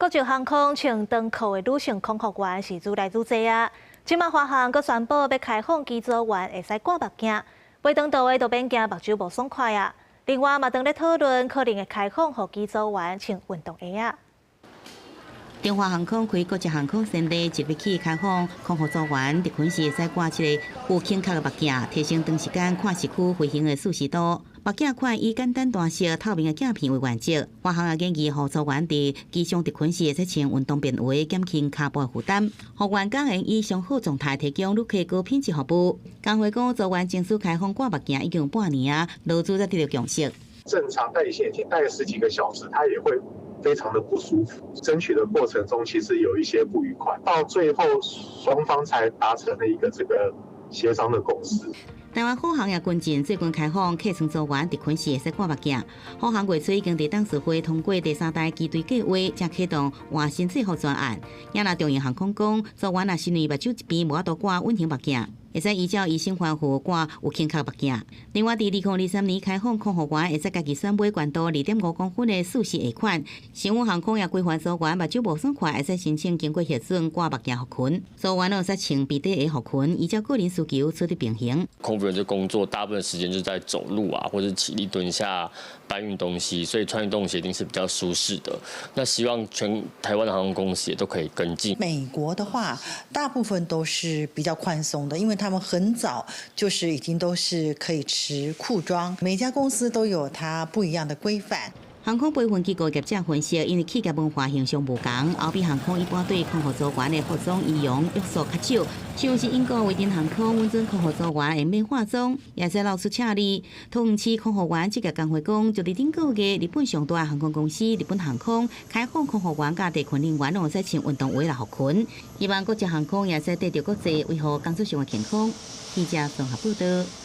国际航空请长考的旅行空服员是愈来愈多啊。即马华航阁宣布要开放机组员会使挂目镜，飞长途的就免惊目睭无爽快啊。另外嘛，正咧讨论可能会开放予机组员穿运动鞋啊。中华航空开国际航空先例，即日起开放空服组员特勤时会使挂一个有倾角的目镜，提升长时间看市区飞行的舒适度。目镜款以简单大小、透明的镜片为原则。华航也建议予组员伫机上特勤时会使穿运动便鞋，减轻脚部负担。服务员讲会以上好状态提供旅客高品质服务。工会讲，组员正式开放挂目镜已经有半年啊，劳资才得到共识。正常戴眼镜戴10几个小时，他也会非常的不舒服。争取的过程中，其实有一些不愉快，到最后双方才达成了一个协商的共识。台湾虎航也跟进最近开放客舱组员特勤时会使挂目镜。虎航月初已经伫董事会通过第3代机队计划，才启动换新制服专案。也若中型航空讲，组员若是因为目睭一边无法度挂稳型目镜，会使依照医生吩咐挂有倾角目镜。另外，伫2023年开放空服员会使家己选买悬度2.5公分的舒适鞋款。新华航空也规范组员目睭无爽快，会使申请经过核准挂目镜服裙。组员会使穿皮底鞋服裙，依照个人需求取得平衡。空服员这工作大部分时间就是在走路啊，或者起立蹲下搬运东西，所以穿运动鞋一定是比较舒适的。那希望全台湾的航空公司也都可以跟进。美国的话，大部分都是比较宽松的，因为他们很早就是已经都是可以持裤装，每家公司都有它不一样的规范。航空培训机构业者分析，因为企业文化形象无同，欧美航空一般对空服组员的服装仪容约束较少，像是英国维珍航空温准空服组员会免化妆，也使露出俏丽。桃园市空服员职业工会讲，就伫顶个月，日本上大的航空公司日本航空开放空服员甲地勤人员拢会使穿运动鞋来服裙，希望国际航空也使得到国际维护工作上的健康。记者综合报道。